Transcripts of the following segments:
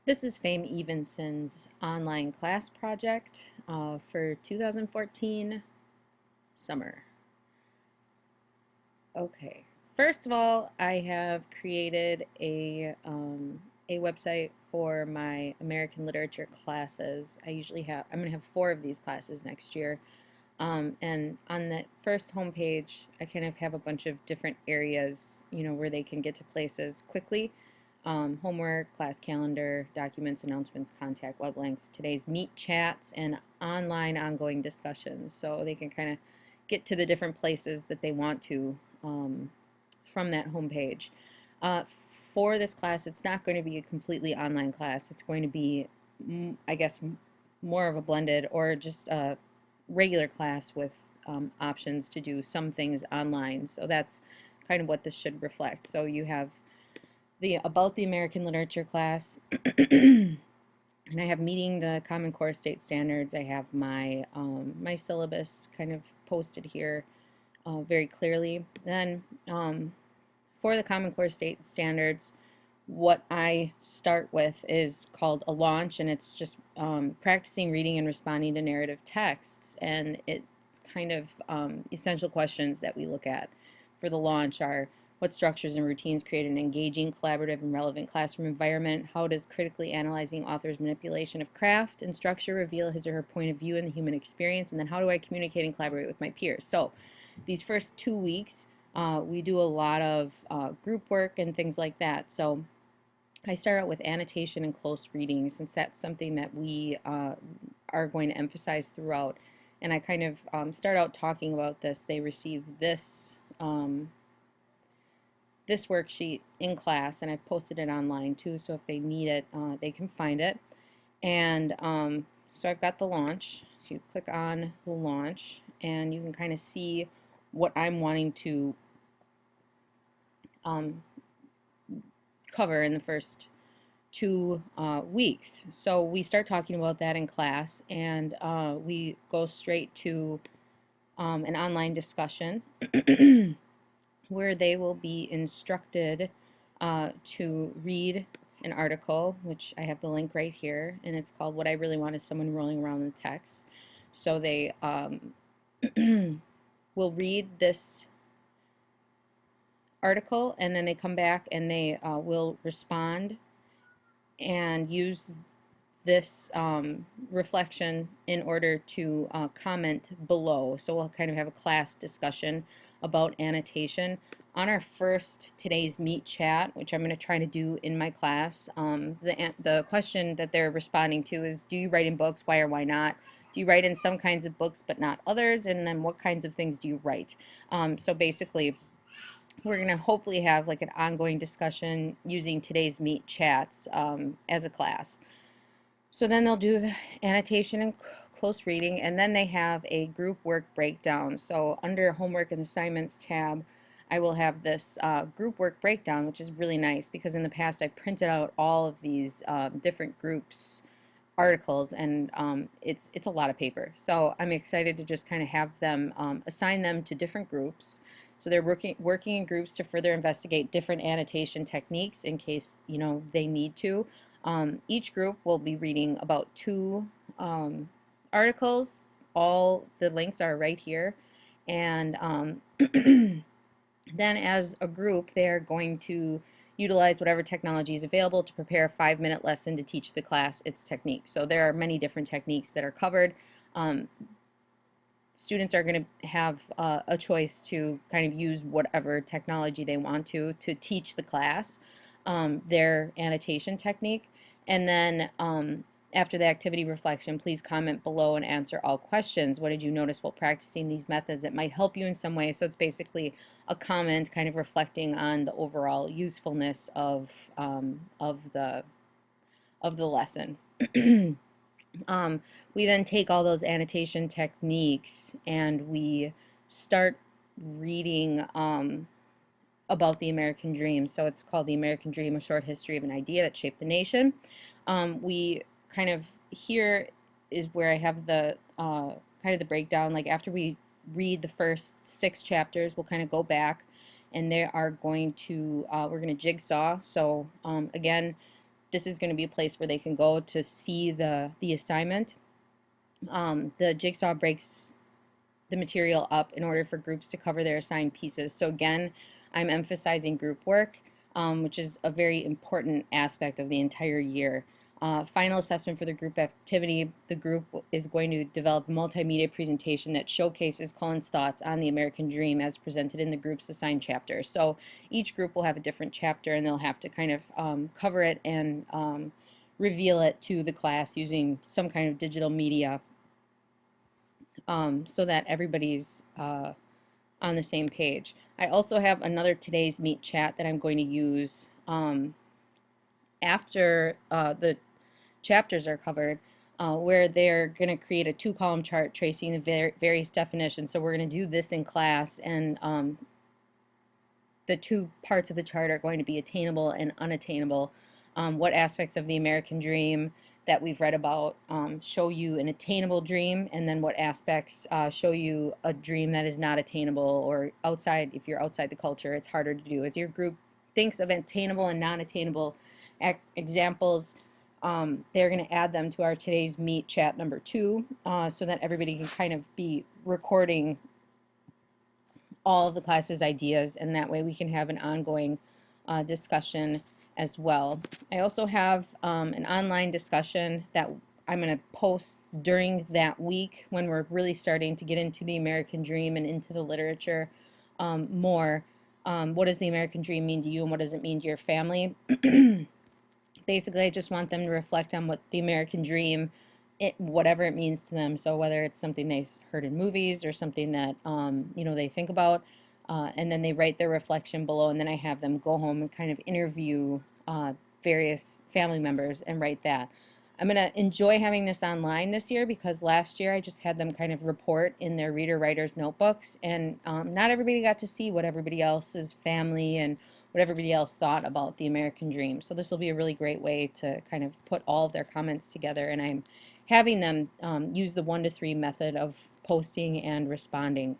This is Fame Evenson's online class project for 2014 summer. Okay, first of all, I have created a website for my American literature classes. I'm going to have 4 of these classes next year. And on the first homepage, I kind of have a bunch of different areas, where they can get to places quickly. Homework, class calendar, documents, announcements, contact, web links, today's meet chats, and online ongoing discussions. So they can kind of get to the different places that they want to from that homepage. Uh, for this class, it's not going to be a completely online class. It's going to be, I guess, more of a blended or just a regular class with options to do some things online. So that's kind of what this should reflect. So you have the about the American literature class, and I have meeting the Common Core state standards. I have my syllabus kind of posted here very clearly. Then for the Common Core state standards, what I start with is called a launch, and it's just practicing reading and responding to narrative texts. And it's kind of essential questions that we look at for the launch are: what structures and routines create an engaging, collaborative, and relevant classroom environment? How does critically analyzing author's manipulation of craft and structure reveal his or her point of view in the human experience? And then how do I communicate and collaborate with my peers? So these first 2 weeks, we do a lot of group work and things like that. So I start out with annotation and close reading, since that's something that we are going to emphasize throughout. And I kind of start out talking about this. They receive this worksheet in class, and I've posted it online too, so if they need it, they can find it. And so I've got the launch. So you click on the launch, and you can kind of see what I'm wanting to cover in the first 2 weeks. So we start talking about that in class, and we go straight to an online discussion where they will be instructed to read an article, which I have the link right here, and it's called "What I Really Want Is Someone Rolling Around in the Text." So they will read this article, and then they come back and they will respond and use this reflection in order to comment below. So we'll kind of have a class discussion about annotation. On our first today's meet chat, which I'm going to try to do in my class, the question that they're responding to is, do you write in books? Why or why not? Do you write in some kinds of books but not others? And then what kinds of things do you write? So basically, we're going to hopefully have like an ongoing discussion using today's meet chats as a class. So then they'll do the annotation and close reading, and then they have a group work breakdown. So under homework and assignments tab, I will have this group work breakdown, which is really nice because in the past I printed out all of these different groups articles, and it's a lot of paper. So I'm excited to just kind of have them assign them to different groups. So they're working in groups to further investigate different annotation techniques in case they need to. Each group will be reading about 2 articles. All the links are right here. And then as a group, they're going to utilize whatever technology is available to prepare a 5-minute lesson to teach the class its techniques. So there are many different techniques that are covered. Students are going to have a choice to kind of use whatever technology they want to teach the class their annotation technique. And then after the activity reflection, please comment below and answer all questions. What did you notice while practicing these methods that might help you in some way? So it's basically a comment kind of reflecting on the overall usefulness of the lesson. We then take all those annotation techniques and we start reading about the American Dream. So it's called The American Dream, A Short History of an Idea That Shaped the Nation. We kind of, here is where I have the kind of the breakdown. Like after we read the first 6 chapters, we'll kind of go back and they are going to, we're going to jigsaw. So again, this is going to be a place where they can go to see the assignment. The jigsaw breaks the material up in order for groups to cover their assigned pieces. So again, I'm emphasizing group work, which is a very important aspect of the entire year. Final assessment for the group activity, the group is going to develop a multimedia presentation that showcases Cullen's thoughts on the American Dream as presented in the group's assigned chapter. So each group will have a different chapter, and they'll have to kind of cover it and reveal it to the class using some kind of digital media, so that everybody's on the same page. I also have another Today's Meet chat that I'm going to use after the chapters are covered, where they're going to create a 2-column chart tracing the various definitions. So we're going to do this in class, and the 2 parts of the chart are going to be attainable and unattainable. What aspects of the American Dream that we've read about show you an attainable dream, and then what aspects show you a dream that is not attainable, or outside, if you're outside the culture, it's harder to do. As your group thinks of attainable and non-attainable examples, they're going to add them to our Today's Meet chat number 2, so that everybody can kind of be recording all of the class's ideas, and that way we can have an ongoing discussion as well. I also have an online discussion that I'm going to post during that week when we're really starting to get into the American Dream and into the literature more. What does the American Dream mean to you, and what does it mean to your family? Basically, I just want them to reflect on what the American Dream, whatever it means to them. So whether it's something they heard in movies or something that they think about, and then they write their reflection below, and then I have them go home and kind of interview various family members and write that. I'm going to enjoy having this online this year, because last year I just had them kind of report in their reader-writers notebooks, and not everybody got to see what everybody else's family and what everybody else thought about the American Dream. So this will be a really great way to kind of put all of their comments together, and I'm having them use the 1 to 3 method of posting and responding.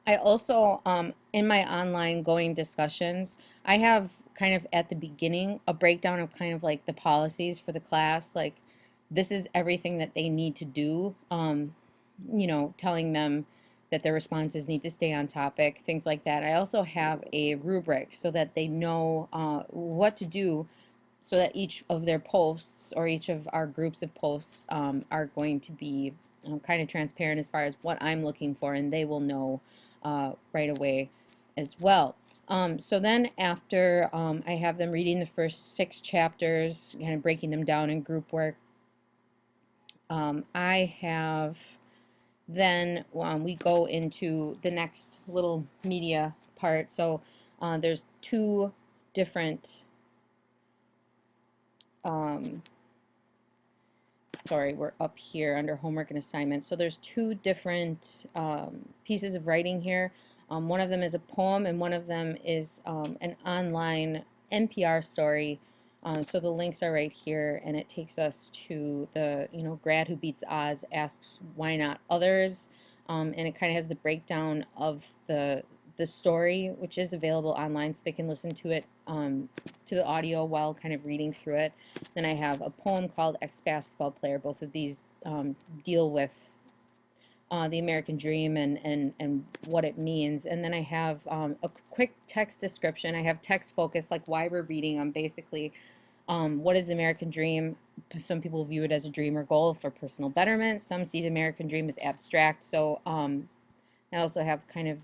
I also, in my online going discussions, I have kind of at the beginning a breakdown of kind of like the policies for the class, like this is everything that they need to do, telling them that their responses need to stay on topic, things like that. I also have a rubric so that they know what to do, so that each of their posts, or each of our groups of posts, are going to be kind of transparent as far as what I'm looking for, and they will know right away as well. So then after I have them reading the first 6 chapters, kind of breaking them down in group work, I have then we go into the next little media part. So there's 2 different sorry, we're up here under homework and assignments. So there's 2 different pieces of writing here. One of them is a poem, and one of them is an online NPR story. So the links are right here, and it takes us to the grad who beats the odds asks why not others, and it kind of has the breakdown of the story, which is available online, so they can listen to it to the audio while kind of reading through it. Then I have a poem called Ex-Basketball Player. Both of these deal with the American Dream and what it means. And then I have a quick text description. I have text focus, like why we're reading on basically what is the American Dream. Some people view it as a dream or goal for personal betterment. Some see the American Dream as abstract. So I also have kind of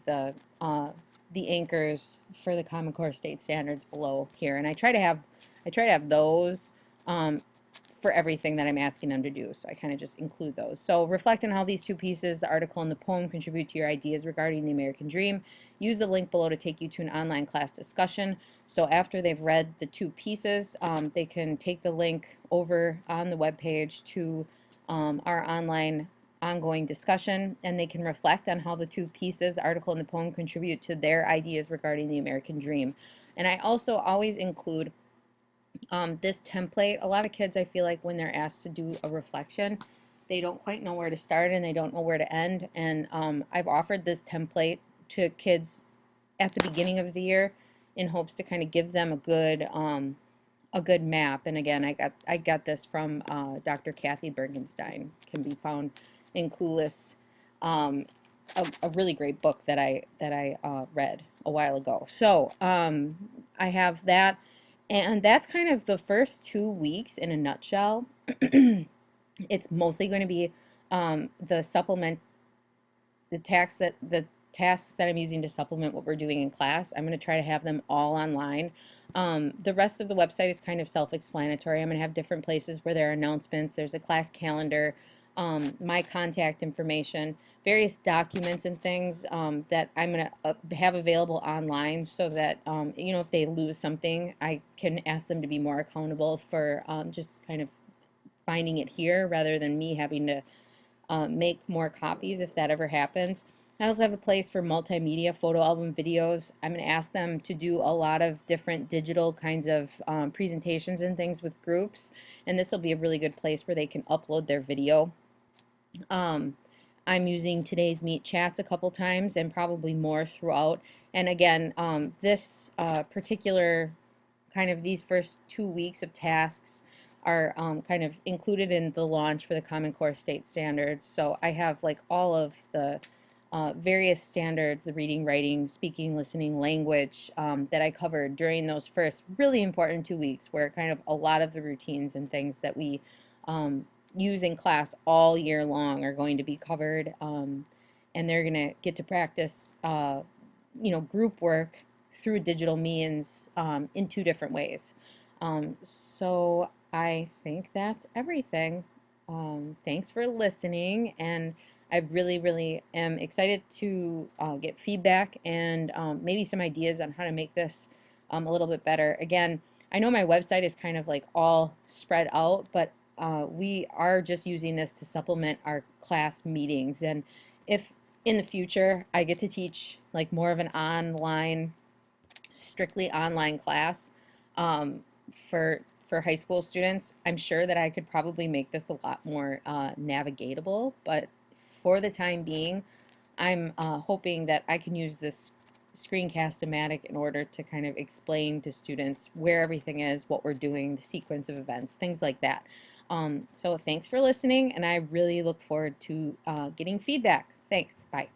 the anchors for the Common Core state standards below here, and I try to have those for everything that I'm asking them to do. So I kind of just include those. So reflect on how these 2 pieces, the article and the poem, contribute to your ideas regarding the American Dream. Use the link below to take you to an online class discussion. So after they've read the 2 pieces, they can take the link over on the webpage to our online ongoing discussion, and they can reflect on how the 2 pieces, the article and the poem, contribute to their ideas regarding the American Dream. And I also always include this template. A lot of kids, I feel like, when they're asked to do a reflection, they don't quite know where to start and they don't know where to end. And I've offered this template to kids at the beginning of the year in hopes to kind of give them a good a good map. And again, I got this from Dr. Kathy Bergenstein. Can be found in Clueless, um, a really great book that I read a while ago. So I have that, and that's kind of the first 2 weeks in a nutshell. It's mostly going to be the supplement the tasks that I'm using to supplement what we're doing in class. I'm going to try to have them all online. The rest of the website is kind of self-explanatory. I'm going to have different places where there are announcements. There's a class calendar, my contact information, various documents and things that I'm going to have available online, so that if they lose something, I can ask them to be more accountable for just kind of finding it here, rather than me having to make more copies if that ever happens. I also have a place for multimedia photo album videos. I'm going to ask them to do a lot of different digital kinds of presentations and things with groups, and this will be a really good place where they can upload their video. Um, I'm using Today's Meet chats a couple times, and probably more throughout. And again, this particular kind of these first 2 weeks of tasks are kind of included in the launch for the Common Core State Standards. So I have like all of the various standards, the reading, writing, speaking, listening, language, that I covered during those first really important 2 weeks, where kind of a lot of the routines and things that we use in class all year long are going to be covered. And they're going to get to practice, group work through digital means in 2 different ways. So I think that's everything. Thanks for listening, and I really, really am excited to get feedback and maybe some ideas on how to make this a little bit better. Again, I know my website is kind of like all spread out, but we are just using this to supplement our class meetings. And if in the future I get to teach like more of an online, strictly online class um, for high school students, I'm sure that I could probably make this a lot more navigatable. But for the time being, I'm hoping that I can use this Screencast-O-Matic in order to kind of explain to students where everything is, what we're doing, the sequence of events, things like that. So thanks for listening, and I really look forward to getting feedback. Thanks. Bye.